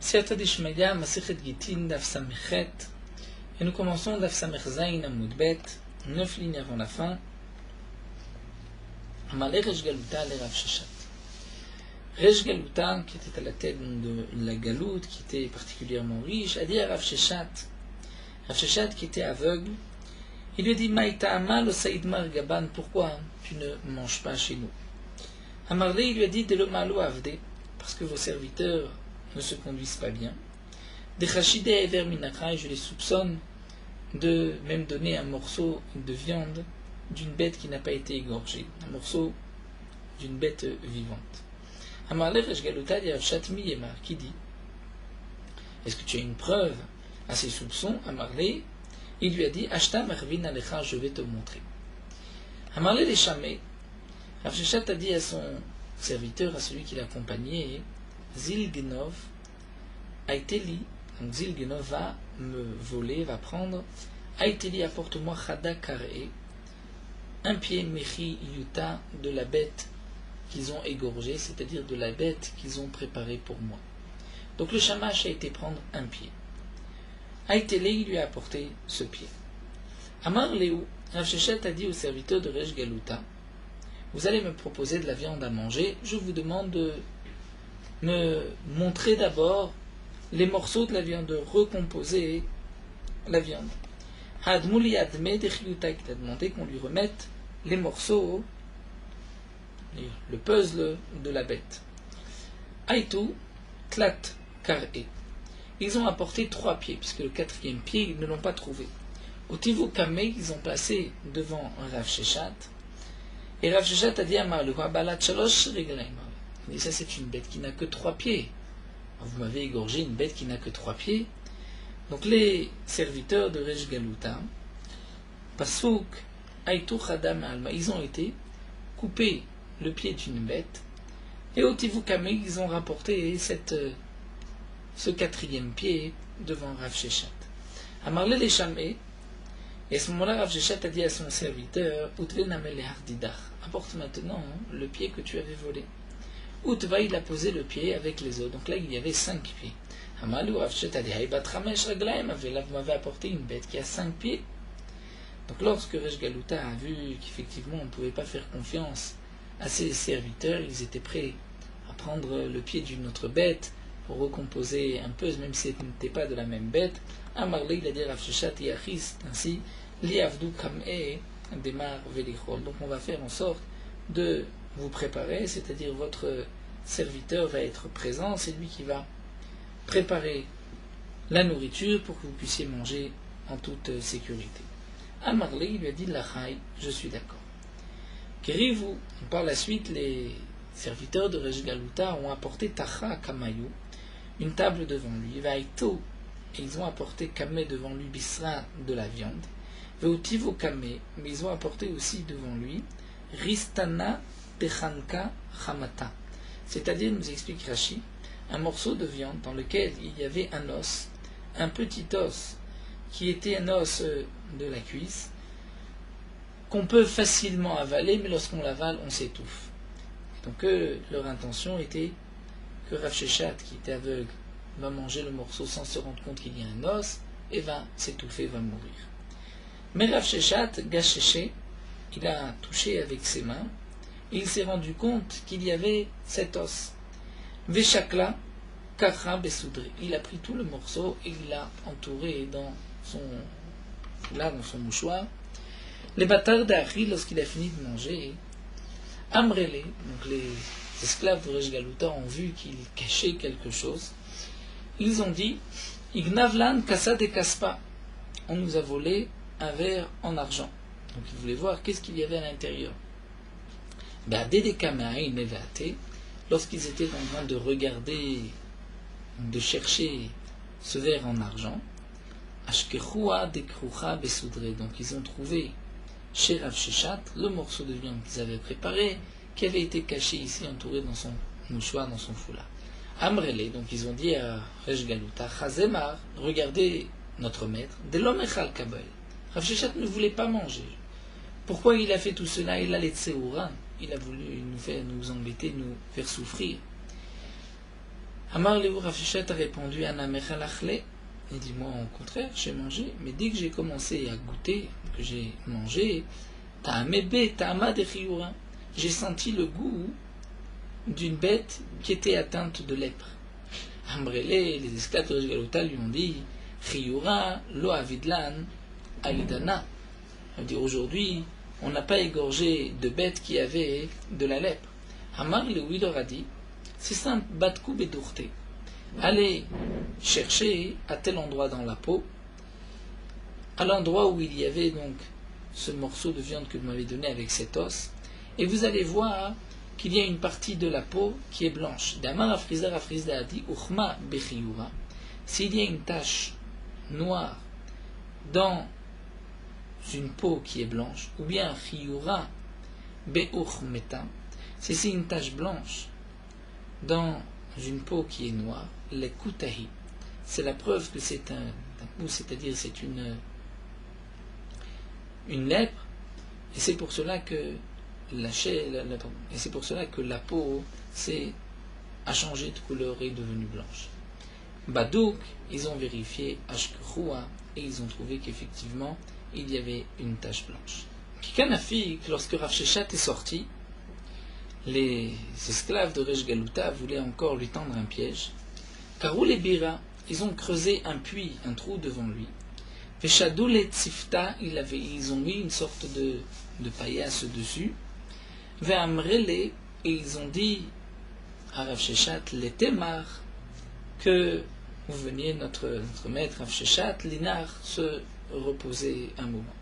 Siyata d'Ishmaïa, Masechet Gitin, Daf Samechet, et nous commençons Daf Samech Zayin Amud Bet, 9 lignes avant la fin. Amalé Resh Galuta le Rav Sheshat. Resh Galuta, qui était à la tête de la Galoute, qui était particulièrement riche, a dit à Rav Sheshat, qui était aveugle, il lui a dit Maïta Amal o Saïd Mar Gaban, pourquoi tu ne manges pas chez nous? Amarlé, il lui a dit de l'Omalo Avde, parce que vos serviteurs ne se conduisent pas bien. Des Chachide Ever Minakra, je les soupçonne de même donner un morceau de viande d'une bête qui n'a pas été égorgée, un morceau d'une bête vivante. Amarlé Resh Galuta dit Rav Shatmi Yemar, qui dit est-ce que tu as une preuve à ces soupçons? Amarlé, il lui a dit Ashta Marvin Alecha, je vais te montrer. Amarlé les Chamé, Rav Sheshat a dit à son serviteur, à celui qui l'accompagnait, Zilgenov Aiteli, donc Zilgenov va me voler, va prendre, Aiteli, apporte-moi Chada Karé, un pied Mechi Yuta de la bête qu'ils ont égorgée, c'est-à-dire de la bête qu'ils ont préparée pour moi. Donc le Shamash a été prendre un pied. Aiteli lui a apporté ce pied. Amar Léou, Rav Sheshat a dit au serviteur de Resh Galuta, vous allez me proposer de la viande à manger, je vous demande de me montrer d'abord les morceaux de la viande, de recomposer la viande. Hadmouli Adme Dechiyuta, qui t'a demandé qu'on lui remette les morceaux, le puzzle de la bête. Aitu Tlat Karé. Ils ont apporté 3 pieds, puisque le 4e pied, ils ne l'ont pas trouvé. Au Tivu Kameh, ils ont placé devant Rav Sheshat. Et Rav Sheshat a dit à Marlouha, Balat Shalosh Reglaim. Et ça, c'est une bête qui n'a que 3 pieds. Vous m'avez égorgé une bête qui n'a que 3 pieds. Donc les serviteurs de Resh Galuta, Pasuk, Aitu Chadam Alma, ils ont été coupés le pied d'une bête. Et au Tivu Kameh, ils ont rapporté ce 4e pied devant Rav Sheshat. Amarle les Chamé, et à ce moment-là, Rav Sheshat a dit à son serviteur, Utve Namel le Hardidach, apporte maintenant le pied que tu avais volé. Utva, il a posé le pied avec les autres. Donc là, il y avait 5 pieds. Amalou, Rav Sheshat a dit, Haïbat Ramesh Raglaim, vous m'avez apporté une bête qui a 5 pieds. Donc lorsque Resh Galuta a vu qu'effectivement on ne pouvait pas faire confiance à ses serviteurs, ils étaient prêts à prendre le pied d'une autre bête pour recomposer un peu, même si ce n'était pas de la même bête. Amarle, il a dit Rav Sheshat, Yachis, ainsi, Liavdu Kameh, Demar Velichol. Donc on va faire en sorte de vous préparer, c'est-à-dire votre serviteur va être présent, c'est lui qui va préparer la nourriture pour que vous puissiez manger en toute sécurité. Amarle, il lui a dit Lachai, je suis d'accord. Kerivu, par la suite, les serviteurs de Resh Galuta ont apporté Tacha Kamayou, une table devant lui, Vaito, et ils ont apporté Kameh devant lui, Bisra, de la viande, Veutivo Kameh, mais ils ont apporté aussi devant lui Ristana Techanka Hamata, c'est-à-dire, nous explique Rashi, un morceau de viande dans lequel il y avait un os, un petit os, qui était un os de la cuisse, qu'on peut facilement avaler, mais lorsqu'on l'avale, on s'étouffe. Donc leur intention était que Rav Sheshat, qui était aveugle, va manger le morceau sans se rendre compte qu'il y a un os, et va s'étouffer, va mourir. Mais Rav Sheshat, Gachéché, il a touché avec ses mains, et il s'est rendu compte qu'il y avait cet os. Veshakla, Kachra Besoudri. Il a pris tout le morceau et il l'a entouré dans son mouchoir. Les bâtards d'Ari, lorsqu'il a fini de manger, Amrele, donc les esclaves de Resh Galuta ont vu qu'il cachait quelque chose. Ils ont dit Ignavlan Kassa de Kaspa. On nous a volé un verre en argent. Donc ils voulaient voir qu'est-ce qu'il y avait à l'intérieur. Lorsqu'ils étaient en train de regarder, de chercher ce verre en argent, donc ils ont trouvé chez Rav Sheshat le morceau de viande qu'ils avaient préparé, qui avait été caché ici, entouré dans son mouchoir, dans son foulard. Amrele, donc ils ont dit à Resh Galuta, Chazemar, regardez notre maître, de l'homme echal kabel. Rav Sheshat ne voulait pas manger. Pourquoi il a fait tout cela? Il a les tseouran, il a voulu nous embêter, nous faire souffrir. Amar Léou Rav Sheshet a répondu Ana Mechalachle. Il dit moi au contraire, j'ai mangé, mais dès que j'ai commencé à goûter, que j'ai mangé, Ta'amebe, Ta'ama de Chiyura, j'ai senti le goût d'une bête qui était atteinte de lèpre. Amrele, les esclaves de Galota lui ont dit Chiyura, lo avidlan, alidana. On dit aujourd'hui, on n'a pas égorgé de bêtes qui avaient de la lèpre. Amar Léou leur a dit c'est simple, batkou bedourte. Allez chercher à tel endroit dans la peau, à l'endroit où il y avait donc ce morceau de viande que vous m'avez donné avec cet os, et vous allez voir qu'il y a une partie de la peau qui est blanche. Damar Afrizda a dit Uchma bechiyura. S'il y a une tache noire dans une peau qui est blanche, ou bien chiyura beuchmeta, si c'est une tache blanche dans une peau qui est noire, les kutahi, c'est la preuve que c'est un coup, c'est-à-dire c'est une lèpre, et c'est pour cela que et c'est pour cela que la peau a changé de couleur et est devenue blanche. Badouk, ils ont vérifié Ashkroua et ils ont trouvé qu'effectivement il y avait une tache blanche. Kikanafik, lorsque Rav Sheshet est sorti, les esclaves de Resh Galuta voulaient encore lui tendre un piège. Karou les Bira, ils ont creusé un puits, un trou devant lui. Veshadou les Tzifta, ils ont mis une sorte de paillasse dessus. Ve'amrele, et ils ont dit à Rav Sheshet, les Temar, que vous veniez, notre maître Rav Sheshet, l'Inar, se reposer un moment.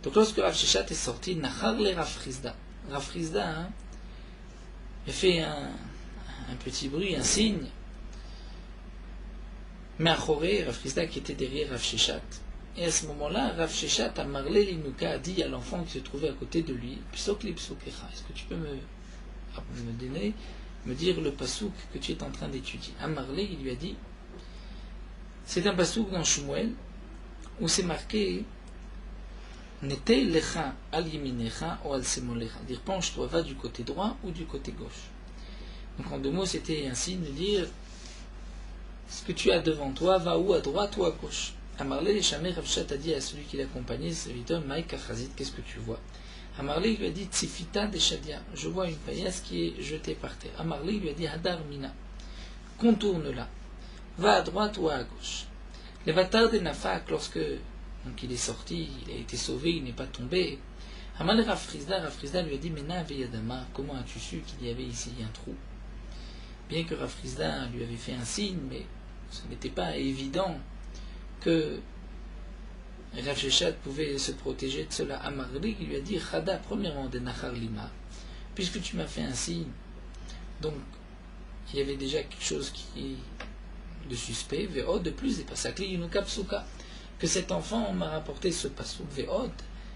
Donc lorsque Rav Sheshet est sorti, Nachar le Rav Frizda. Rav Frizda, il fait un petit bruit, un signe. Mais Achoré, Rav Frizda qui était derrière Rav Sheshet. Et à ce moment-là, Rav Sheshet a marlé l'inuka, a dit à l'enfant qui se trouvait à côté de lui, Psokli Psokecha, est-ce que tu peux me dire le pasouk que tu es en train d'étudier? Amarlé, il lui a dit, c'est un pasouk dans Shmuel, où c'est marqué Nete lecha al yeminecha ou al semolecha. Dire penche-toi, va du côté droit ou du côté gauche. Donc en deux mots, c'était un signe de dire ce que tu as devant toi, va ou à droite ou à gauche. Amarlé, les chamés, Rav Sheshet a dit à celui qui l'accompagnait, serviteur, Maïka Chazit, qu'est-ce que tu vois? Amarlé lui a dit Tzifita de Shadia, je vois une paillasse qui est jetée par terre. Amarlé lui a dit Hadar Mina, contourne-la, va à droite ou à gauche. Les Vatar de Nafak, lorsque donc il est sorti, il a été sauvé, il n'est pas tombé. Amal Rav Frizda lui a dit Mena Veyadama, comment as-tu su qu'il y avait ici un trou? Bien que Rav Frizda lui avait fait un signe, mais ce n'était pas évident que Rav Sheshet pouvait se protéger de cela. Amarli lui a dit Chada, premièrement de Nachar Lima, puisque tu m'as fait un signe, donc il y avait déjà quelque chose de suspect. Ve'od, de plus, et pas sakli yunuka psuka, que cet enfant m'a rapporté ce passouk. Ve'od,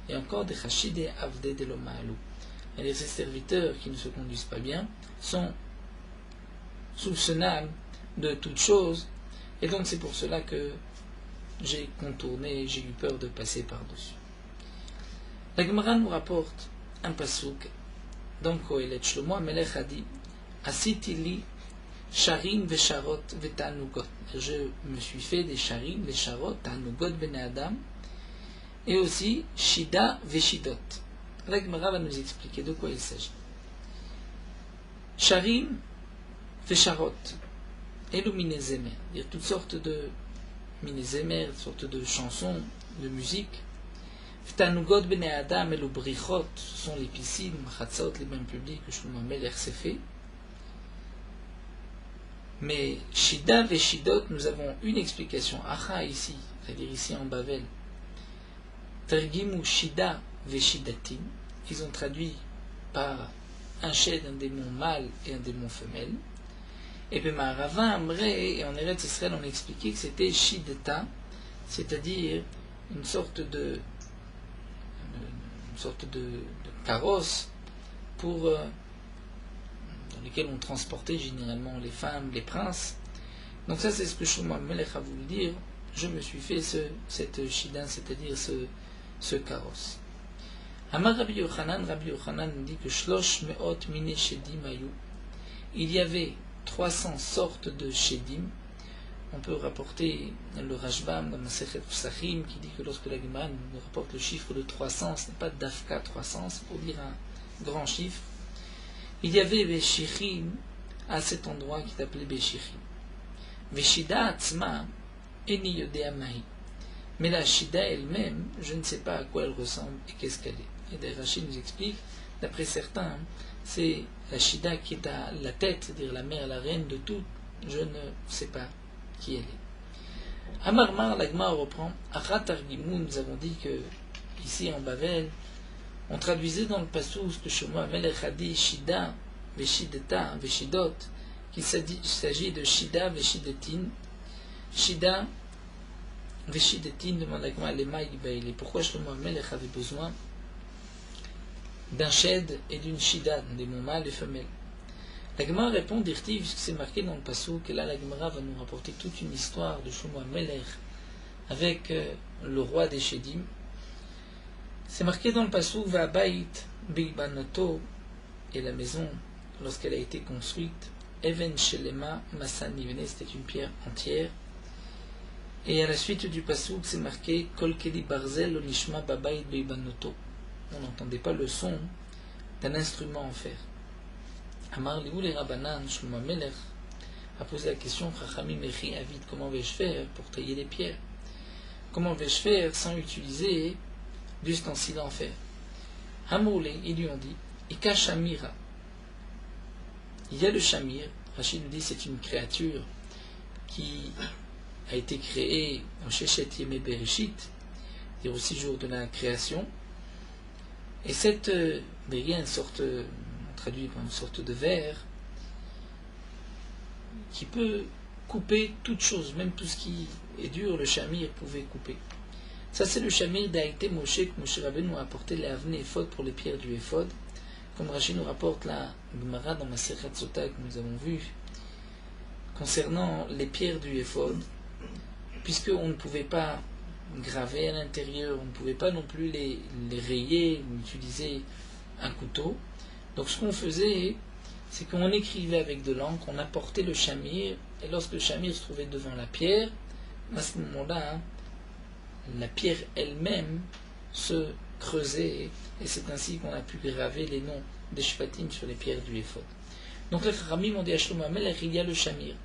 et encore des chachid et avde de l'omaalou. Et ces serviteurs qui ne se conduisent pas bien sont soupçonnables de toutes choses, et donc c'est pour cela que j'ai contourné, j'ai eu peur de passer par-dessus. La Gemara nous rapporte un pasouk dans Kohelet Shlomo Amelech a dit Asiti li sharim vesharot vetanugot. Je me suis fait des sharim, des charot, tanugot ben Adam, et aussi shida veshidot. La Gemara va nous expliquer de quoi il s'agit. Sharim vesharot, elu minezemer, dire toutes sortes de minezemer, toutes sortes de chansons, de musique. V'tanugot b'nei Adam et le brichot, ce sont les piscines, chatzot, les bains publics que Shlomo Amelech s'est fait. Mais Shida veshidot, nous avons une explication. Acha ici, c'est-à-dire ici en Bavel. Tergimu Shida veshidatim, ils ont traduit par un shed, un démon mâle et un démon femelle. Et puis Marava Amré, et en Eretz Israël on a expliqué que c'était Shideta, c'est-à-dire une sorte de carrosse pour dans lesquels on transportait généralement les femmes, les princes. Donc ça c'est ce que Shlomo Amelech a voulu dire. Je me suis fait cette shida, c'est-à-dire ce carrosse. Amar Rabbi Yochanan nous dit que Shlosh Meot Mine Shedim Ayu, il y avait 300 sortes de Shedim. On peut rapporter le Rashbam dans Masechet Psachim qui dit que lorsque la Gemara nous rapporte le chiffre de 300, ce n'est pas Dafka 300, c'est pour dire un grand chiffre. Il y avait Beshichim à cet endroit qui est appelé Beshichim. Veshida Atzma Eni Yodea Mahi. Mais la Shida elle-même, je ne sais pas à quoi elle ressemble et qu'est-ce qu'elle est. Et d'ailleurs, Rachid nous explique, d'après certains, c'est la Shida qui est à la tête, c'est-à-dire la mère, la reine de tout, je ne sais pas qui elle est. Amarmar, l'Agma reprend, Achat Argimou, nous avons dit que, ici en Bavel, on traduisait dans le passou ce que chez moi, Melech a dit Shida, Veshideta, Veshidot, qu'il s'agit de Shida, Veshidetin. Shida, Veshidetin, demande l'Agma, les maïs bailés. Pourquoi Shlomo Melech avait besoin d'un shed et d'une shida, des mots mâles et femelles? La Gemara répond d'Irti, puisque c'est marqué dans le passou, que là la Gemara va nous rapporter toute une histoire de Shlomo Melech avec le roi des Shedim. C'est marqué dans le passou, va bait bibanoto, et la maison, lorsqu'elle a été construite, even shelema masani, c'était une pierre entière. Et à la suite du passou, c'est marqué kol keli barzel onishma babait bibanoto. On n'entendait pas le son d'un instrument en fer. Amar liou les Rabbanan, Shlomo Melech a posé la question, Chachamim Echi Avid, comment vais-je faire pour tailler les pierres? Comment vais-je faire sans utiliser d'ustensiles en fer? Hamoule, ils lui ont dit, Ika Shamira. Il y a le Shamir, Rachid nous dit c'est une créature qui a été créée en Shechet Yemei Bereshit, c'est-à-dire au 6 jours de la création. Et cette béria, une sorte, on traduit par une sorte de verre, qui peut couper toute chose, même tout ce qui est dur, le shamir pouvait couper. Ça, c'est le shamir d'Aïté Moshe, que Moshe Rabbeinu nous a apporté les avnei éphod pour les pierres du éphod, comme Rachid nous rapporte la Gemara dans Masechet Sota que nous avons vu, concernant les pierres du éphod, puisqu'on ne pouvait pas graver à l'intérieur, on ne pouvait pas non plus les rayer ou utiliser un couteau. Donc ce qu'on faisait, c'est qu'on écrivait avec de l'encre, on apportait le shamir, et lorsque le shamir se trouvait devant la pierre, à ce moment-là, la pierre elle-même se creusait, et c'est ainsi qu'on a pu graver les noms des shvatim sur les pierres du éphod. Donc les Chachamim ont dit à Shlomo Melech, il y a le shamir.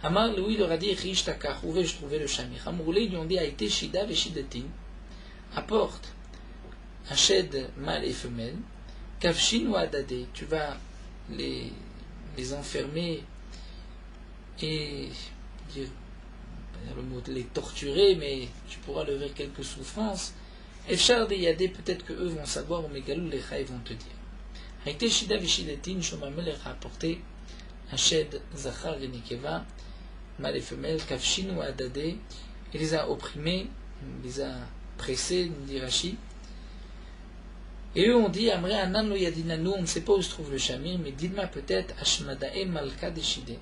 Amar, lui, il leur a dit, Rish Takar, où vais-je trouver le shamir? Amourlé, ils lui ont dit, Aïté Shida Veshidetin, apporte un shed mâle et femelle, Kavshin ou Adade, tu vas les enfermer et, dire le mot les torturer, mais tu pourras leur faire quelques souffrances. Efshar de Yadé, peut-être que eux vont savoir, ou Megalou Lecha, ils vont te dire. Aïté Shida Veshidetin, Shlomo Melech a apporté un shed Zachar et Nekeva, mâle et femelle, Kavshin ou Adade, il les a opprimés, il les a pressés, nous dit Rashi. Et eux ont dit, Amre Anan lo Yadinanu, on ne sait pas où se trouve le shamir, mais dis-moi peut-être Ashmadae Malka de Shide.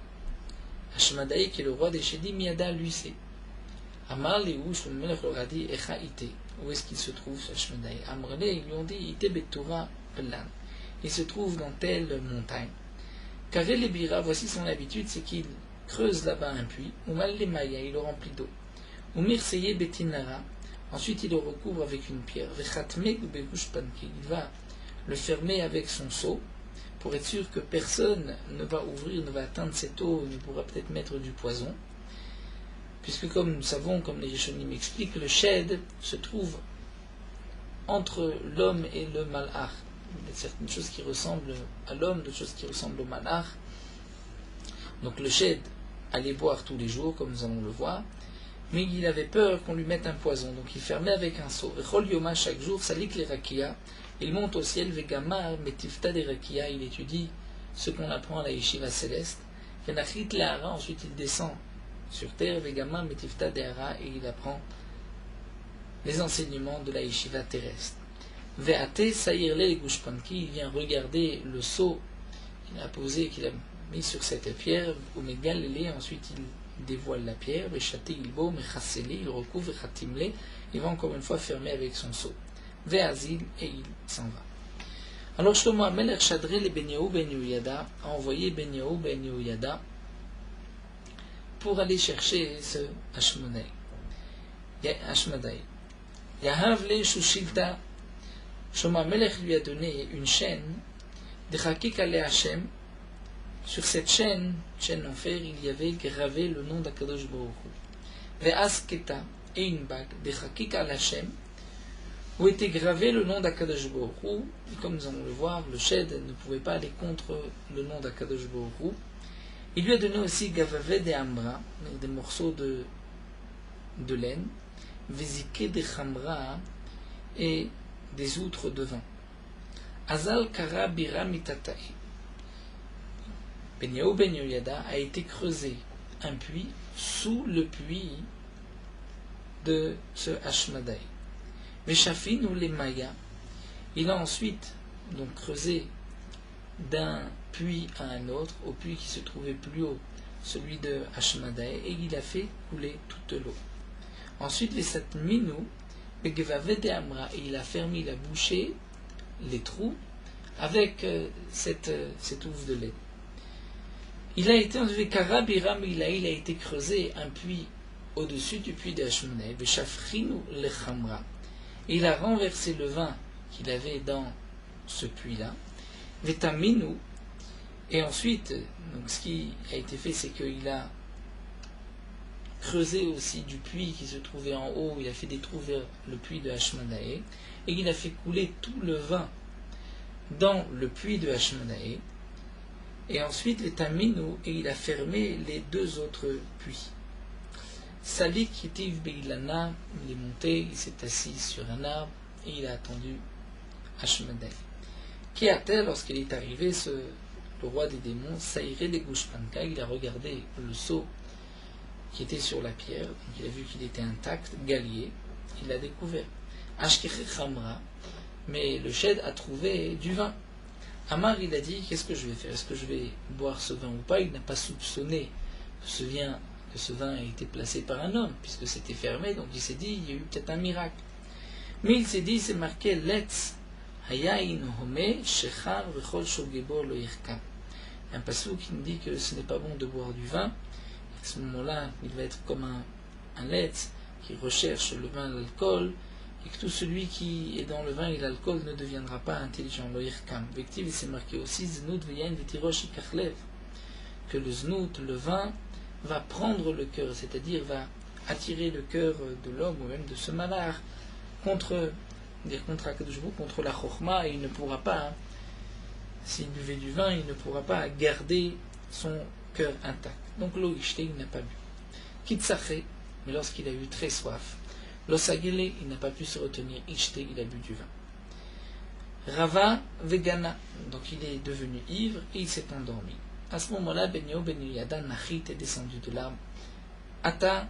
Ashmadae, qui est le roi des Shedim, Miyada, lui sait. Amar Léou, Shlomo Melech leur a dit, Echa Ite, où est-ce qu'il se trouve ce Ashmadae? Amrele, ils lui ont dit, Ite Betura Pelan, il se trouve dans telle montagne. Kare les Bira, voici son habitude, c'est qu'il creuse là-bas un puits, ou mal les Maya, il le remplit d'eau. Ou Mirseye Betinara, ensuite il le recouvre avec une pierre. Il va le fermer avec son seau pour être sûr que personne ne va ouvrir, ne va atteindre cette eau, ne pourra peut-être mettre du poison. Puisque comme nous savons, comme les Rishonim m'expliquent, le shed se trouve entre l'homme et le malach. Il y a certaines choses qui ressemblent à l'homme, d'autres choses qui ressemblent au malach. Donc le shed allait boire tous les jours, comme nous allons le voir. Mais il avait peur qu'on lui mette un poison, donc il fermait avec un seau. Rechol Yoma, chaque jour, salik les rakia, il monte au ciel, Vegamar, Metifta des rakia, il étudie ce qu'on apprend à la yeshiva céleste. Venachit Lahara, ensuite il descend sur terre, Vegamar, Metifta des Hara, et il apprend les enseignements de la yeshiva terrestre. Veate Saïrle et Gushpanki, il vient regarder le seau qu'il a posé, qu'il a mis sur cette pierre, au Megalele, ensuite il dévoile la pierre, Veshate Ilbo, Mechassele, il recouvre, Khatimle, il va encore une fois fermer avec son seau. Veazil, et il s'en va. Alors Shlomo HaMelech Shadré le Benyahu Ben Yehoyada a envoyé Benyahu Ben Yehoyada pour aller chercher ce Ashmadaï. Yahav le Shushilta, Shlomo HaMelech lui a donné une chaîne de Chakik Ale Hashem. Sur cette chaîne en fer, il y avait gravé le nom d'Akadosh Baruch Hu. Ve'asketa, et une bague de Chakik al Hashem, où était gravé le nom d'Akadosh Baruch Hu. Et comme nous allons le voir, le Shed ne pouvait pas aller contre le nom d'Akadosh Baruch Hu. Il lui a donné aussi Gavave de Amra, des morceaux de laine, Vezike de Chamra, et des outres de vin. Azal Kara Bira Mitatae. Benyahu Ben Yehoyada a été creusé un puits sous le puits de ce Ashmadaï. Veshafin ou les Maya, il a ensuite donc creusé d'un puits à un autre, au puits qui se trouvait plus haut, celui de Ashmadaï, et il a fait couler toute l'eau. Ensuite, les Satminu, Begevave de Amra, et il a fermé, il a bouché les trous avec cette ouvre de lait. Il a été enlevé Karabiram, il a été creusé un puits au-dessus du puits d'Ashmadaï, Veshafrinu le Chamra. Il a renversé le vin qu'il avait dans ce puits-là, Vetaminu, et ensuite, donc ce qui a été fait, c'est qu'il a creusé aussi du puits qui se trouvait en haut, il a fait des trous vers le puits de Ashmadaï, et il a fait couler tout le vin dans le puits de Ashmadaï, et ensuite les Taminu, et il a fermé les deux autres puits. Salik Hitiv Beilana, il est monté, il s'est assis sur un arbre, et il a attendu Ashmadaï. Qui a-t-il, lorsqu'il est arrivé, le roi des démons, Saïré de Gushpanka, il a regardé le seau qui était sur la pierre, donc il a vu qu'il était intact, Galier, il l'a découvert. Ashkiré Khamra, mais le Shed a trouvé du vin. Amar, il a dit, qu'est-ce que je vais faire? Est-ce que je vais boire ce vin ou pas? Il n'a pas soupçonné que ce vin a été placé par un homme, puisque c'était fermé, donc il s'est dit, il y a eu peut-être un miracle. Mais il s'est dit, c'est marqué, Letz, Hayain Home, Shechar, Vechol Shogebor Lo Yirkam. Un passou qui nous dit que ce n'est pas bon de boire du vin. À ce moment-là, il va être comme un Letz qui recherche le vin, l'alcool, et que tout celui qui est dans le vin et l'alcool ne deviendra pas intelligent. Lo Yirkam. Vective, il s'est marqué aussi, Znout Veyain Vetirosh Ikachlev, que le Znout, le vin, va prendre le cœur, c'est-à-dire va attirer le cœur de l'homme ou même de ce malard contre Akadosh Baruch Hu, contre la Chokhma, et il ne pourra pas, s'il buvait du vin, il ne pourra pas garder son cœur intact. Donc l'eau ishté, il n'a pas bu. Kitsaché, mais lorsqu'il a eu très soif, l'osagele, il n'a pas pu se retenir, ishté, il a bu du vin. Rava vegana, donc il est devenu ivre et il s'est endormi. À ce moment-là, Benyahu Ben Yehoyada Nachit est descendu de l'arbre. Ata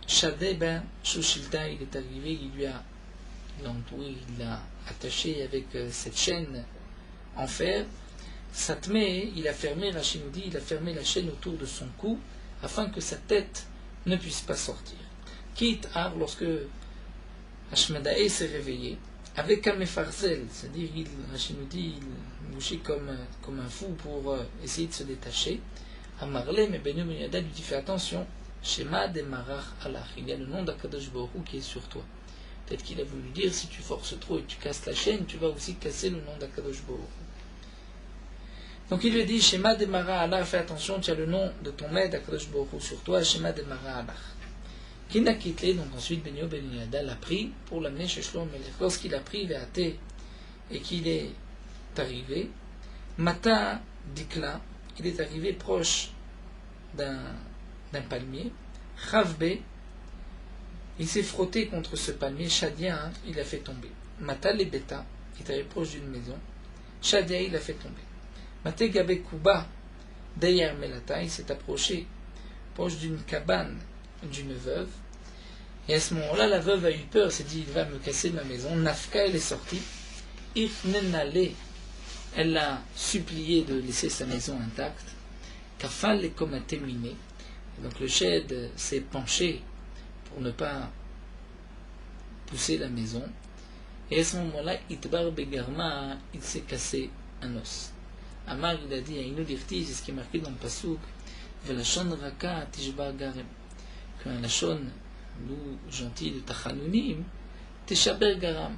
Shadeh Ben Shushilta, il est arrivé, il l'a entouré, il l'a attaché avec cette chaîne en fer. Satme, il a fermé, Rachid nous dit, il a fermé la chaîne autour de son cou afin que sa tête ne puisse pas sortir. Quitte à, lorsque Ashmadaï s'est réveillé, avec un mefarzel, c'est-à-dire, Rachid nous dit, il bougeait comme un fou pour essayer de se détacher. Amarle, mais Benyahu Ben Yehoyada lui dit, fais attention, Shema de Marach Allah, il y a le nom d'Akadosh Baruch Hu qui est sur toi. Peut-être qu'il a voulu dire, si tu forces trop et tu casses la chaîne, tu vas aussi casser le nom d'Akadosh Baruch Hu. Donc il lui dit, Shema de Marach Allah, fais attention, tu as le nom de ton maître Akadosh Baruch Hu sur toi, Shema de Marach Allah. Kinakitle, donc ensuite Benyahu Ben Yehoyada l'a pris pour l'amener chez Shlomo HaMelech. Lorsqu'il a pris Ve'ate et qu'il est arrivé, Mata Dikla, il est arrivé proche d'un palmier, Chavbe, il s'est frotté contre ce palmier, Shadia, il l'a fait tomber. Mata Lebeta, il est arrivé proche d'une maison, Shadia, il l'a fait tomber. Mate Gabe Kuba, derrière Melata, il s'est approché proche d'une cabane d'une veuve, et à ce moment-là, la veuve a eu peur, s'est dit, il va me casser ma maison. Nafka, elle est sortie, Ifnenale, elle a supplié de laisser sa maison intacte, Kafal est comme un téminé, donc le Shed s'est penché pour ne pas pousser la maison, Et à ce moment-là, Itbar Begarma, il s'est cassé un os. Amar, il a dit, c'est ce qui est marqué dans le Pasuk, Velashon Raka Tishbar Garem. Qu'un Lachon, nous, gentil de Tachanunim, Teshaber Garam.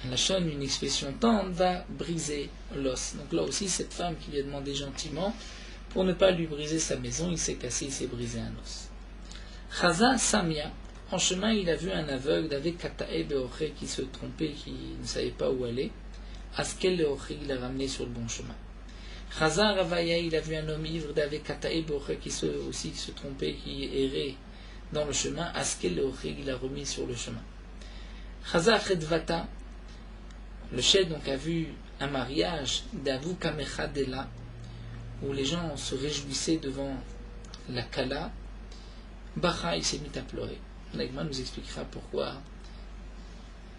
Un Lachon, une expression tendre, va briser l'os. Donc là aussi, cette femme qui lui a demandé gentiment, pour ne pas lui briser sa maison, il s'est cassé, il s'est brisé un os. Chaza Samia, en chemin, il a vu un aveugle avec Katae Beoché qui se trompait, qui ne savait pas où aller. Askel Leoché, il l'a ramené sur le bon chemin. Chaza Ravaya, il a vu un homme ivre d'avec Katae Beoché qui se trompait, qui errait dans le chemin. Askel Leoché, il l'a remis sur le chemin. Chaza Chedvata, le chef donc a vu un mariage d'Avu Kamechadela, où les gens se réjouissaient devant la Kala. Bacha, il s'est mis à pleurer. L'Agma nous expliquera pourquoi,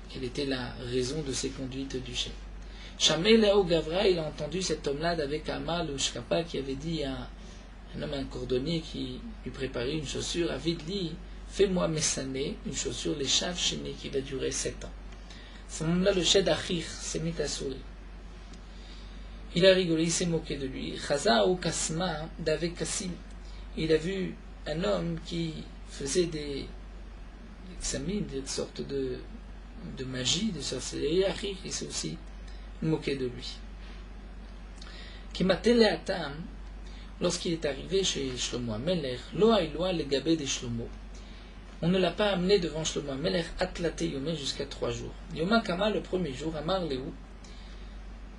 quelle était la raison de ces conduites du chef. Shamé Léo Gavra, il a entendu cet homme-là avec Amal ou Shkapa qui avait dit à un homme, un cordonnier qui lui préparait une chaussure, Avidli, fais-moi Messané, une chaussure, l'échave chénée qui va durer 7 ans. À ce moment-là, le chef d'Achir s'est mis à sourire. Il a rigolé, il s'est moqué de lui. Chaza ou Kasma, d'avec Kassim, il a vu un homme qui faisait des examines, des sortes de magie, de sorcellerie. Achir, il s'est aussi moqué de lui. Kimatele Atam, lorsqu'il est arrivé chez Shlomo Amelech, Loa Iloa le Gabé de Shlomo, on ne l'a pas amené devant Shlomo Amelech Atlate Yomé jusqu'à 3 jours. Yoma Kama, le premier jour, Amar Léou,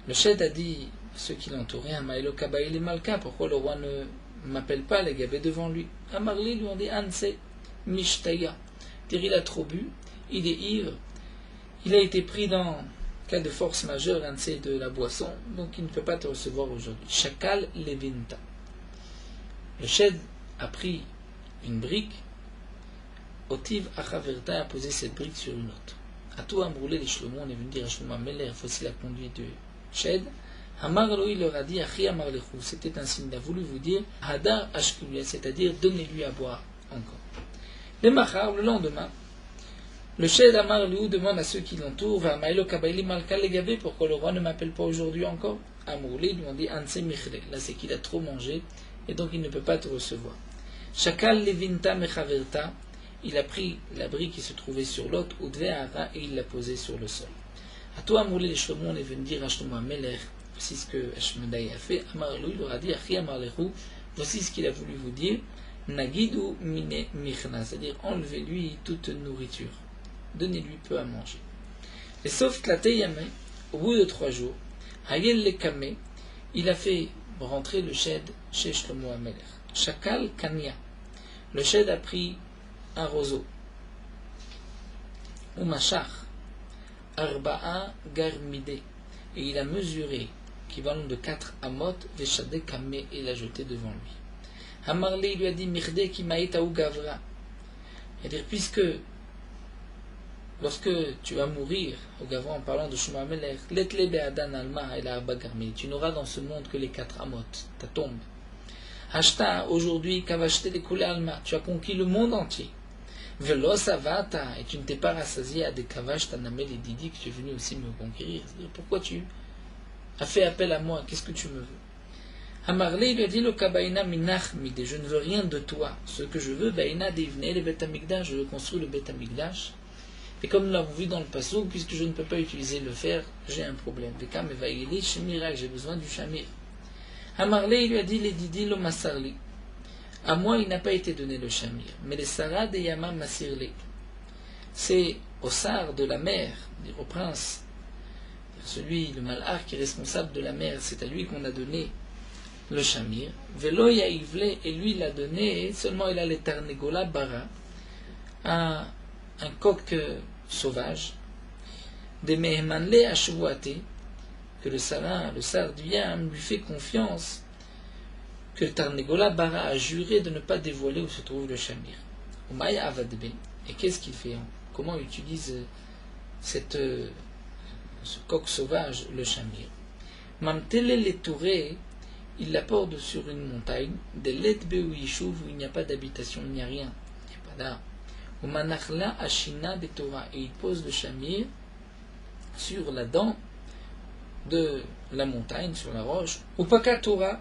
le chef a dit à ceux qui l'entouraient, Amaïlo Kabaïli Malka, pourquoi le roi ne m'appelle pas les Gabé devant lui? Amarli lui ont dit Anse Mishtaya. Il a trop bu, il est ivre, il a été pris dans cas de force majeure, Anse de la boisson, donc il ne peut pas te recevoir aujourd'hui. Shakal Levinta. Le chef a pris une brique, Otiv Achaverta a posé cette brique sur une autre. À tout Amroulé, les Shlomo, on est venu dire à Shlomo Amelech, voici la conduite du Shed. Amarlo, il leur a dit, Achi Amarlechu, c'était un signe, il a voulu vous dire, Hadar Ashkulia, c'est-à-dire donnez-lui à boire encore. Le Machar, le lendemain, le Shed Amarlou demande à ceux qui l'entourent, Vamaïlo Kabaili Malka Legabe, pourquoi le roi ne m'appelle pas aujourd'hui encore? Amroulé lui ont dit, Anse Michle, là c'est qu'il a trop mangé, et donc il ne peut pas te recevoir. Shakal Levinta Mechaverta, il a pris la brique qui se trouvait sur l'autre, Udveara, et il l'a posée sur le sol. À toi, Amoulé, les Shlomo, on est venu dire à Shlomo Amelech, voici ce que Hashmedai a fait. Amarlou, il leur a dit, Achi Amarlechu, voici ce qu'il a voulu vous dire, Nagidu mine michna, c'est-à-dire enlevez-lui toute nourriture, donnez-lui peu à manger. Et sauf Tlate Yamé, au bout de 3 jours, Hayel Lekame, il a fait rentrer le Shed chez Shlomo Amelech. Shakal Kania, le Shed a pris un roseau. Umashach, Arba'a Garmide, et il a mesuré, équivalent de 4 amot, Veshade Kame, et l'a jeté devant lui. Hamarlé lui a dit, Mirde Kimaïta ou Gavra. C'est-à-dire, puisque, lorsque tu vas mourir, au Gavra, en parlant de Shlomo Amelech, Letle Be'adan Alma et la Arba Garmide, tu n'auras dans ce monde que les 4 amot, ta tombe. Hashta, aujourd'hui, Kavashte de Kule Alma, tu as conquis le monde entier. Velo Savata, et tu ne t'es pas rassasié à des Kavash, Tanamel et Didi, que tu es venu aussi me conquérir. C'est-à-dire, pourquoi tu as fait appel à moi? Qu'est-ce que tu me veux? Hamarlé lui a dit, le Kabaïna Minach Mide, je ne veux rien de toi. Ce que je veux, Baïna Devne, le Bet Amigdash, je veux construire le Bet Amigdash. Et comme nous l'avons vu dans le Passouk, puisque je ne peux pas utiliser le fer, j'ai un problème. Vekam Evaïli, Shemirak, j'ai besoin du Shamir. Hamarlé lui a dit, les Didi lo Masarli. À moi, il n'a pas été donné le Shamir, mais les Sarah de Yama Masirle. C'est au Sar de la mer, au prince, celui, le Malach, qui est responsable de la mer, c'est à lui qu'on a donné le Shamir. Velo Yaivle, et lui l'a donné, seulement il a les Tarnegola Bara, un coq sauvage, des Mehemanle Ashwate, que le Sar du Yam lui fait confiance, que le Tarnegola Bara a juré de ne pas dévoiler où se trouve le Shamir. Umaya Avadbe. Et qu'est-ce qu'il fait? Comment il utilise ce coq sauvage, le Shamir? Mamtele le Touré, il l'apporte sur une montagne, de l'Etbe ou Yishuv, où il n'y a pas d'habitation, il n'y a rien, il n'y a pas d'arbre. Umanachla Ashina Betora, et il pose le Shamir sur la dent de la montagne, sur la roche, ou Pakatora.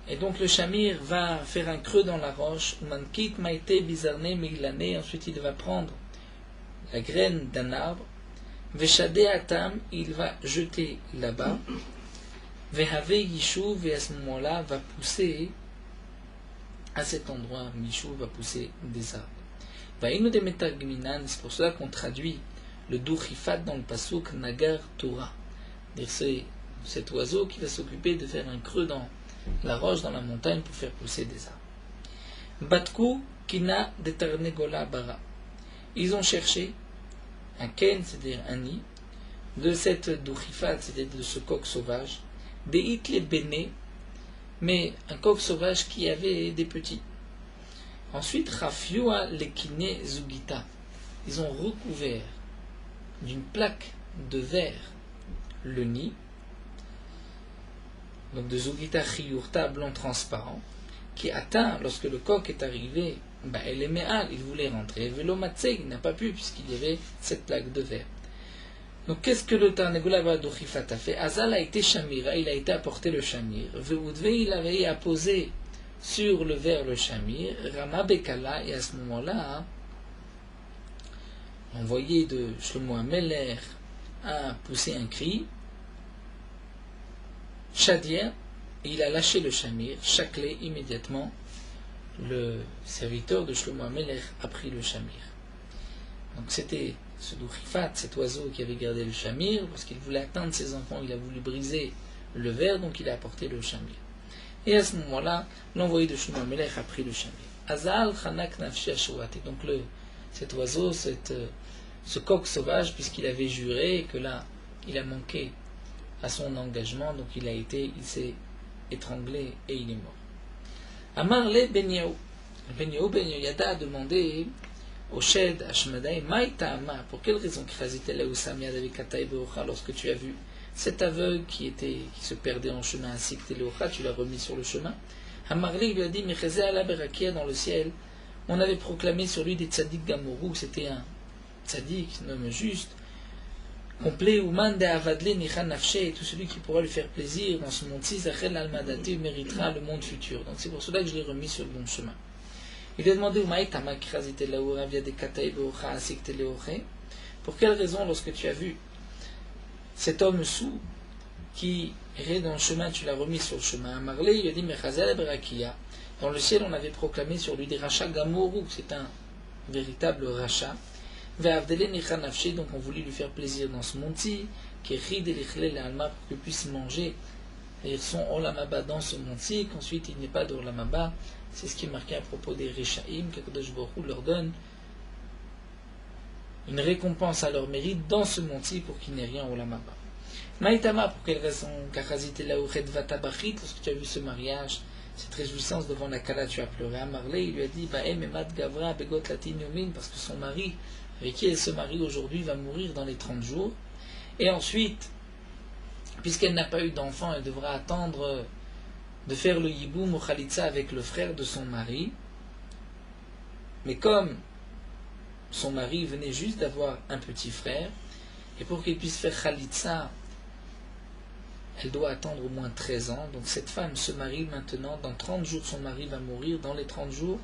Et donc le Shamir va faire un creux dans la roche, Mankit Maïté Bizarné Miglané, ensuite il va prendre la graine d'un arbre, Veshadé Atam, il va jeter là-bas, Vehave Yishuv, et à ce moment-là va pousser, à cet endroit, Yishuv va pousser des arbres. Vaïnu de Metagminan, c'est pour cela qu'on traduit le Douchifat dans le Pasuk Nagar Torah. C'est cet oiseau qui va s'occuper de faire un creux dans la roche, dans la montagne, pour faire pousser des arbres. Batku Kina de Tarnegola Bara. Ils ont cherché un ken, c'est-à-dire un nid, de cette Douchifat, c'est-à-dire de ce coq sauvage, des Hitle Bene, mais un coq sauvage qui avait des petits. Ensuite, Rafioua Lekine Zugita. Ils ont recouvert d'une plaque de verre le nid, donc de Zugita Chiyurta blanc transparent, qui atteint, lorsque le coq est arrivé, elle est méhal, il voulait rentrer. Velo Matseg, il n'a pas pu, puisqu'il y avait cette plaque de verre. Donc qu'est-ce que le Tarnegola Douchifat a fait? Azal a été Shamira, il a été apporté le Shamir. Veoudve, il avait apposé sur le verre le Shamir, Rama Bekala, et à ce moment-là, l'envoyé de Shlomo Ameler a poussé un cri, Shadia, et il a lâché le Shamir, Chaklé, immédiatement, le serviteur de Shlomo Ameler a pris le Shamir. Donc c'était ce Douchifat, cet oiseau qui avait gardé le Shamir, parce qu'il voulait atteindre ses enfants, il a voulu briser le verre, donc il a apporté le Shamir. Et à ce moment-là, l'envoyé de Shlomo Ameler a pris le Shamir. Azal Chanak Nafshi Ashouati. Donc cet oiseau, ce coq sauvage, puisqu'il avait juré que là, il a manqué à son engagement, donc il s'est étranglé et il est mort. Amarle Ben Yahu. Ben Yehoyada a demandé au Shed Hashmadai, Maïtama, pour quelle raison lorsque tu as vu cet aveugle qui se perdait en chemin ainsi que Téléocha, tu l'as remis sur le chemin. Amarle lui a dit, dans le ciel, on avait proclamé sur lui des tzaddik gamorou, c'était un tzaddik, un homme juste, complet, Ouman de Avadle Nichan Nafshe, et tout celui qui pourra lui faire plaisir dans ce monde-ci, Zachel Almadati, méritera le monde futur. Donc c'est pour cela que je l'ai remis sur le bon chemin. Il lui a demandé pour quelle raison, lorsque tu as vu cet homme sous qui errait dans le chemin, tu l'as remis sur le chemin. Marley, il lui a dit, dans le ciel, on avait proclamé sur lui des rachats gamourou, c'est un véritable rachat. Donc on voulait lui faire plaisir dans ce monde-ci, pour qu'il puisse manger son olamaba dans ce monde-ci, qu'ensuite il n'y ait pas d'olamaba. C'est ce qui est marqué à propos des Rechaïm, qu'Akadosh Baruch Hu leur donne une récompense à leur mérite dans ce monde-ci pour qu'il n'y ait rien olamaba. Maïtama, pour quelle raison? Lorsque tu as vu ce mariage, cette réjouissance devant la Kala, tu as pleuré. Amarlé, il lui a dit, parce que son mari, avec qui elle se marie aujourd'hui, va mourir dans les 30 jours. Et ensuite, puisqu'elle n'a pas eu d'enfant, elle devra attendre de faire le yiboum ou khalitza avec le frère de son mari. Mais comme son mari venait juste d'avoir un petit frère, et pour qu'il puisse faire khalitza, elle doit attendre au moins 13 ans. Donc cette femme se marie maintenant, dans 30 jours son mari va mourir, dans les 30 jours,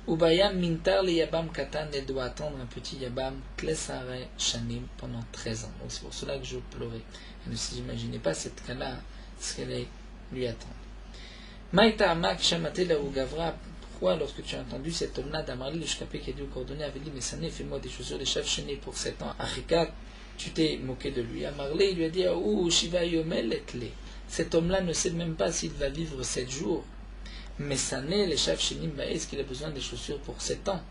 Ubayam mintar le yabam katan, elle doit attendre un petit yabam, klesare shanim, pendant 13 ans. Donc c'est pour cela que je pleurais. Et ne s'imaginez pas cette cas-là, ce qu'elle allait lui attendre. Maïta amak shamatela ou gavra, pourquoi lorsque tu as entendu cet homme-là d'Amarli, le shkapé qui a dû coordonner, avait dit, mais ça n'est, fais-moi des chaussures de chef chenille pour 7 ans. Achikat, tu t'es moqué de lui. Amarli, il lui a dit, ou shiva yomel etle. Cet homme-là ne sait même pas s'il va vivre 7 jours. Mais ça n'est, les chefs shenim baïs, qu'il a besoin des chaussures pour 7 ans.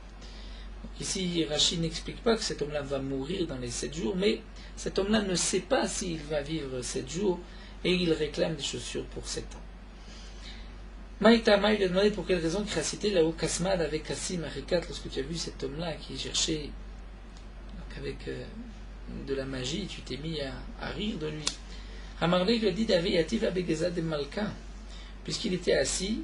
Donc ici, Rashi n'explique pas que cet homme-là va mourir dans les 7 jours, mais cet homme-là ne sait pas s'il va vivre 7 jours, et il réclame des chaussures pour 7 ans. Maïtama, il a demandé pour quelle raison qu'il a cité là-haut Kasmad avec Kassim Arikat, lorsque tu as vu cet homme-là qui cherchait, donc avec de la magie, tu t'es mis à rire de lui. Amarli lui a dit Daviyativ Abegeza de Malka, puisqu'il était assis,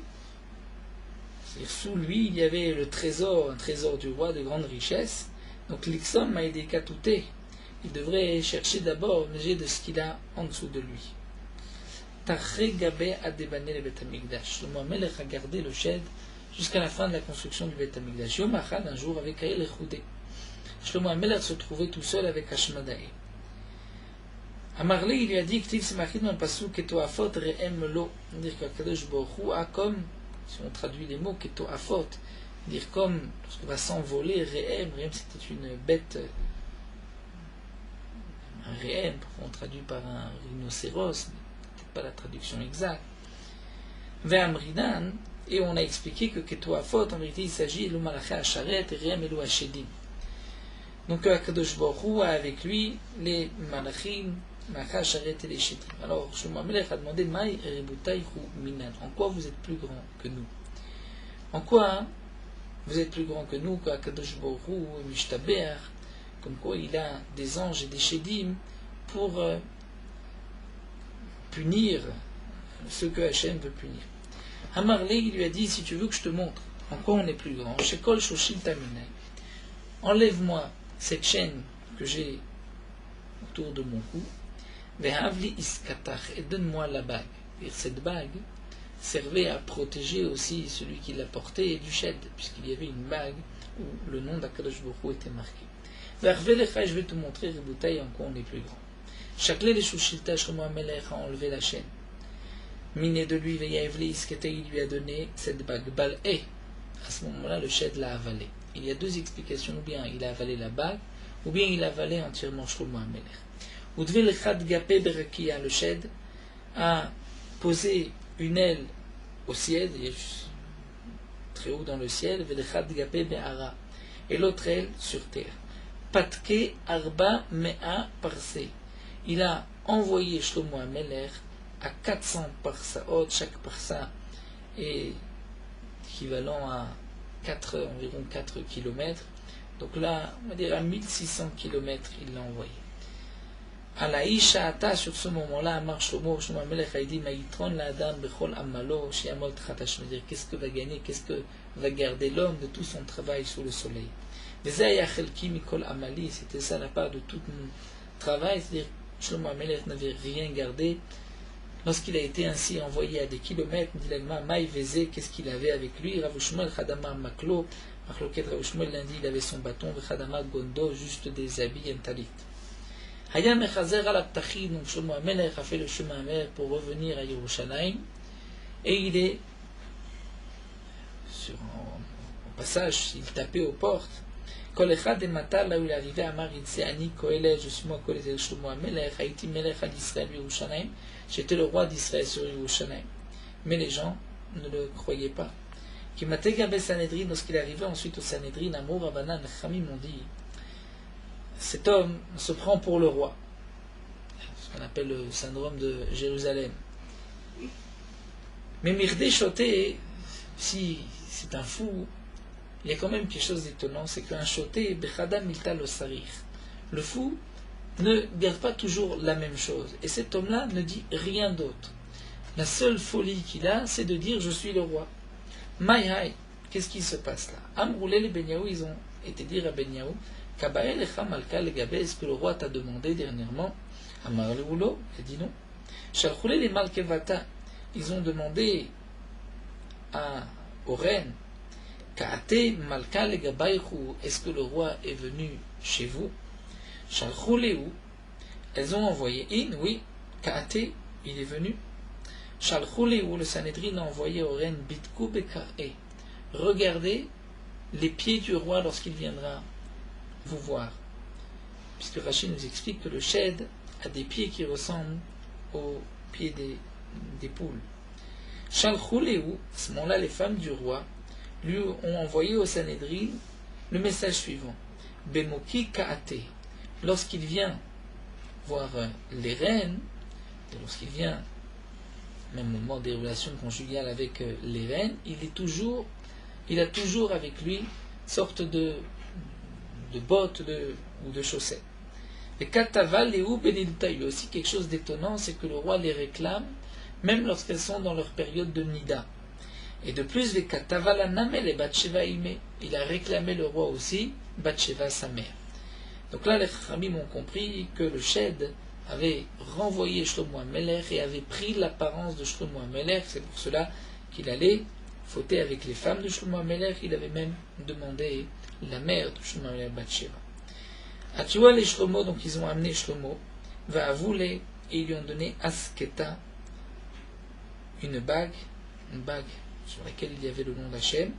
c'est-à-dire sous lui il y avait le trésor, un trésor du roi de grande richesse, donc l'Ixom Maïdeka Touté, il devrait chercher d'abord objet de ce qu'il a en dessous de lui. Shlomo Amelech a gardé le shed jusqu'à la fin de la construction du Beth Amikdash. Yom Achad, un jour, avec Aïl et Choudé, Shlomo Amelech se trouvait tout seul avec Hashmadaï. Amarle, il lui a dit, Ktiv, c'est marqué dans le passage, Keto Afot Re'em Lo, dire qu'Akadosh Baruch Hu a comme, si on traduit les mots, Keto Afot, dire comme, lorsqu'on va s'envoler, Re'em, Re'em c'était une bête, un Re'em, on traduit par un rhinocéros, peut-être pas la traduction exacte. Ve'amrinan, et on a expliqué que Keto Afot, en vérité, il s'agit de Malaché Asharet et Re'em Elu Hashedim. Donc Akadosh Baruch Hu a avec lui les Malachim, Malaché Asharet et les Shedim. Alors Shlomo Amelech a demandé Maï Rebutayhu Minan. En quoi vous êtes plus grand que nous? En quoi vous êtes plus grand que nous, qu'Akadosh Baruch Hu et Mishtaber, comme quoi il a des anges et des Shedim pour punir ceux que Hachem veut punir. Amarle, il lui a dit, si tu veux que je te montre en quoi on est plus grand, Shekol Shoshim Taminai, enlève-moi cette chaîne que j'ai autour de mon cou, Vehavli Iskatach, et donne-moi la bague. Et cette bague servait à protéger aussi celui qui la portait du shed, puisqu'il y avait une bague où le nom d'Akadosh Baruch Hu était marqué. Vervelecha, je vais te montrer, Rebutaï, en quoi on est plus grand. Chaklé les Shushilta, Shlomo Amelech a enlevé la chaîne. Miné de lui, Veyaevli Iskatach, il lui a donné cette bague. Bal-e, à ce moment-là, le shed l'a avalé. Il y a deux explications, ou bien il a avalé la bague, ou bien il a avalé entièrement Shlomo Amelech. Udvil Chad Gapé Berakia, le shed, a posé une aile au ciel, très haut dans le ciel, Velchad Gapé Be'ara, et l'autre aile sur terre. Patke Arba Mea Parse. Il a envoyé Shlomo Amelech à 400 parsaot, chaque parsa est équivalent à environ 4 km. Donc là, on va dire à 1600 km, il l'a envoyé. À la Ishaata, sur ce moment-là, Amar Shlomo Amelech a dit Maïtron la Adam Bechol Amalo, Shiamot Khatash, dire qu'est-ce que va gagner, qu'est-ce que va garder l'homme de tout son travail sous le soleil. Mikol Amali, c'était ça la part de tout mon travail, c'est-à-dire Shlomo Amelech n'avait rien gardé. Lorsqu'il a été ainsi envoyé à des kilomètres, dit l'Agma, Maï Vézé, qu'est-ce qu'il avait avec lui? Ravushmuel Khadamar Maklo, Machloket Ravushmuel lundi, il avait son bâton, Khadamar Gondo, juste des habits, un talit. Hayam Echazer al Abtachim, donc Shlomo Amelech a fait le chemin vert pour revenir à Yerushalayim, et il est, au passage, il tapait aux portes. Kol Echad et Matal, là où il arrivait à Maritze, Ani Koheleh, je suis moi Koheleh Shlomo Amelech, Haïti Melech al Israël Yerushalayim, j'étais le roi d'Israël sur Yerushalayim. Mais les gens ne le croyaient pas. Kimatega Sanhedrin, lorsqu'il arrivait ensuite au Sanhedrin, Amour Rabbanan, les Chamim m'ont dit, cet homme se prend pour le roi, ce qu'on appelle le syndrome de Jérusalem. Mais Mirdé Choté, si c'est un fou, il y a quand même quelque chose d'étonnant, c'est qu'un Choté, Bechada Milta lo Sarir, le fou ne garde pas toujours la même chose. Et cet homme-là ne dit rien d'autre. La seule folie qu'il a, c'est de dire je suis le roi. Maïhaï, qu'est-ce qui se passe là? Amroulé les Benyaou, ils ont été dire à Benyaou, Kabael et Chamalka le Gabé, est-ce que le roi t'a demandé dernièrement? Amar le Roulo, il a dit non. Chalchoulé les Malkevata, ils ont demandé aux reines, Kaate Malka le Gabaïchou, est-ce que le roi est venu chez vous? Chalchouléou, elles ont envoyé in, oui, Kaate, il est venu. Chalchouléou, le Sanhedrin a envoyé aux reines Bitkou Bekae, regardez les pieds du roi lorsqu'il viendra vous voir. Puisque Rachid nous explique que le shed a des pieds qui ressemblent aux pieds des poules. Chalchouléou, à ce moment-là, les femmes du roi lui ont envoyé au Sanhedrin le message suivant. Bemoki Kaate, lorsqu'il vient voir les reines, et lorsqu'il vient, même au moment des relations conjugales avec les reines, il a toujours avec lui une sorte de bottes ou de chaussettes. Les kataval et ou benilta, il y a aussi quelque chose d'étonnant, c'est que le roi les réclame, même lorsqu'elles sont dans leur période de nida. Et de plus, les kataval anam et les Batsheva ime, il a réclamé le roi aussi, Batsheva sa mère. Donc là, les Chachamim ont compris que le Shed avait renvoyé Shlomo HaMelech et avait pris l'apparence de Shlomo HaMelech. C'est pour cela qu'il allait fauter avec les femmes de Shlomo HaMelech. Il avait même demandé la mère de Shlomo HaMelech, Bathsheba. Atioua les Shlomo, donc ils ont amené Shlomo, va avouer et ils lui ont donné Asketa, une bague sur laquelle il y avait le nom d'Hachem,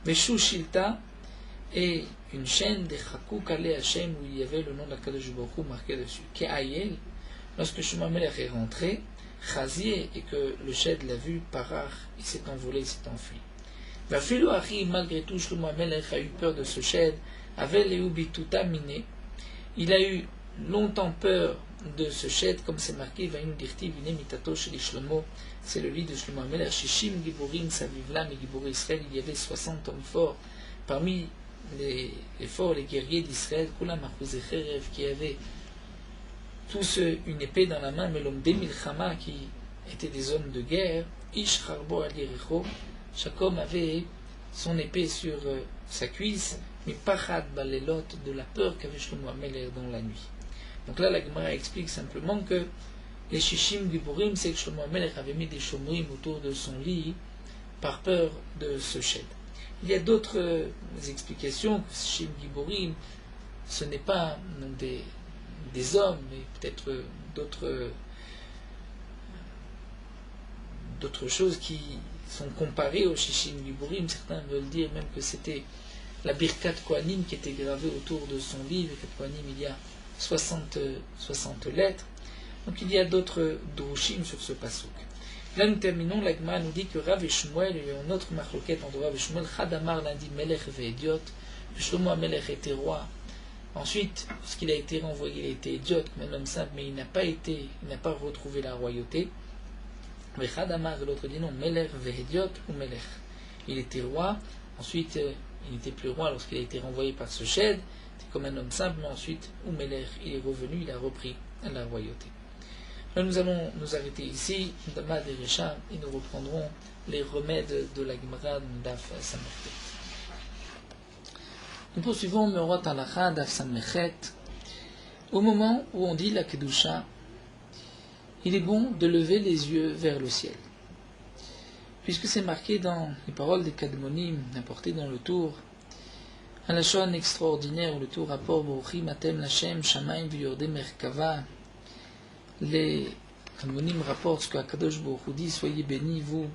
Meshushilta, et une chaîne de Chakouk Ale Hachem où il y avait le nom d'Akadosh Baruch Hu marqué dessus. Ke'ayel, lorsque Shlomo HaMelech est rentré, Chazier, et que le Shed l'a vu, Parach, il s'est envolé, il s'est enfui. Vafilu Achi, malgré tout, Shlomo HaMelech a eu peur de ce Shed, avait Leubituta miné. Il a eu longtemps peur de ce Shed, comme c'est marqué, Vaïnu Dirti, Vine Mitato Sheli Shlomo, c'est le lit de Shlomo HaMelech, Shishim Giborim Savivlam et Giboré Israël, il y avait 60 hommes forts, parmi les forts, les guerriers d'Israël, Kula Markouzé Cherev, qui avaient tous une épée dans la main, mais l'homme d'Emilchama, qui étaient des hommes de guerre, Ish Harbo Al Yericho, chaque homme avait son épée sur sa cuisse, mais Pachad Balelot, de la peur qu'avait Shlomo HaMelech dans la nuit. Donc là, la Gemara explique simplement que les Shishim Giborim, c'est que Shlomo HaMelech avait mis des Shomrim autour de son lit par peur de ce Shed. Il y a d'autres explications que Shishim Giborim, ce n'est pas des hommes, mais peut-être d'autres choses qui sont comparées aux Shishim Giborim. Certains veulent dire même que c'était la Birkat Kohanim qui était gravée autour de son lit. Birkat Kohanim, il y a 60 lettres. Donc il y a d'autres drushim sur ce pasuk. Là nous terminons, l'Agma nous dit que Rav et Shmuel, il y a une autre marloquette entre Rav et Shmuel, Chadamar lundi Melech ve'Ediot, Shlomo HaMelech était roi. Ensuite, lorsqu'il a été renvoyé, il a été idiot comme un homme simple, mais il n'a pas retrouvé la royauté. Mais Chadamar, l'autre dit non, Melech ve'Ediot ou Melech. Il était roi, ensuite il n'était plus roi lorsqu'il a été renvoyé par ce Shed, c'était comme un homme simple, mais ensuite, ou Melech, il est revenu, il a repris la royauté. Là, nous allons nous arrêter ici, Damad et Récha, et nous reprendrons les remèdes de la Gemara d'Af Samechet. Nous poursuivons Meorot Halacha d'Af Samechet. Au moment où on dit la Kedusha, il est bon de lever les yeux vers le ciel. Puisque c'est marqué dans les paroles des Kadmonim, apportées dans le tour, un lachon extraordinaire où le tour rapporte Boruchim Atem Lashem Shamaim V'Yordei Merkava. Les Kadmonim rapportent ce que Akadosh Baruch Hu dit, soyez bénis vous.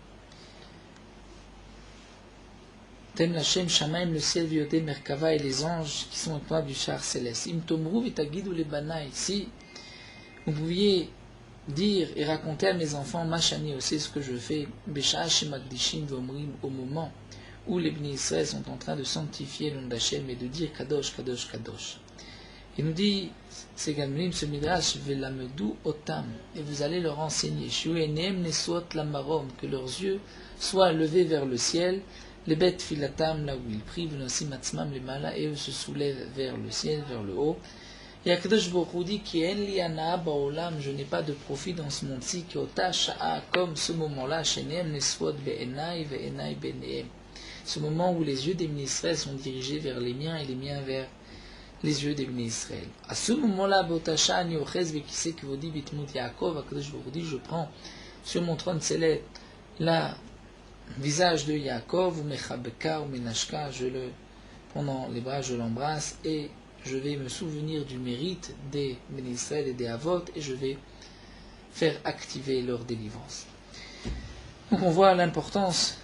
Tem Lashem Shamaim, le ciel V'Yordei Merkava, et les anges qui sont au toit du char céleste. Im Tomru V'Tagidou les Banaï. Si vous pouviez dire et raconter à mes enfants, Machani aussi ce que je fais, Besha Shemakdishim V'Omrim, au moment où les Bnei Israël sont en train de sanctifier le nom d'Hachem et de dire Kadosh, Kadosh, Kadosh. Il nous dit, c'est Gamlim, ce Midrash, Velamedou Otam, et vous allez leur enseigner, Shuenem Nesot Lamarom, que leurs yeux soient levés vers le ciel, les bêtes filatam, là où ils prient, Venosim Atzmam, les malas, et eux se soulèvent vers le ciel, vers le haut. Et Akadosh Baruch Hu dit, Ki en li anaa ba'olam, je n'ai pas de profit dans ce monde-ci, Ki ota sha'a, comme ce moment-là, Shenem Nesot Be'enai, Ve'enai Be'nehem. Ce moment où les yeux des Bnei Israël sont dirigés vers les miens et les miens vers les yeux des Bnei Israël. À ce moment-là, je prends sur mon trône céleste le visage de Yaakov, ou Mechabeka, ou Menashka, je le prends dans les bras, je l'embrasse, et je vais me souvenir du mérite des Bnei Israël et des Avot, et je vais faire activer leur délivrance. Donc on voit l'importance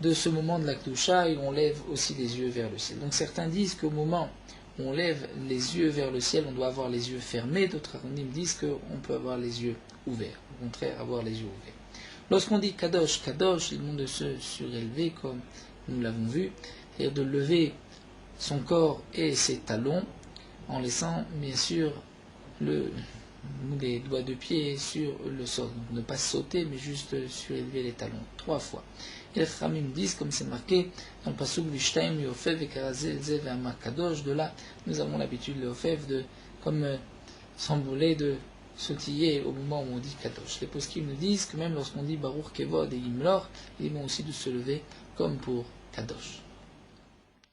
de ce moment de la Kedusha, et on lève aussi les yeux vers le ciel. Donc certains disent qu'au moment où on lève les yeux vers le ciel, on doit avoir les yeux fermés, d'autres me disent qu'on peut avoir les yeux ouverts, au contraire, avoir les yeux ouverts. Lorsqu'on dit Kadosh, Kadosh, il demande de se surélever, comme nous l'avons vu, c'est-à-dire de lever son corps et ses talons, en laissant bien sûr les doigts de pied sur le sol. Ne pas sauter, mais juste surélever les talons, 3 fois. Et les Chachamim disent, comme c'est marqué dans le pasuk Vishtaim Yofev et Karazel Zev et Amakadosh, de là, nous avons l'habitude, le Yofev, de comme s'envoler, de sautiller au moment où on dit Kadosh. Les poskim nous disent que même lorsqu'on dit Baruch Kevod et Imlor, il est bon aussi de se lever comme pour Kadosh.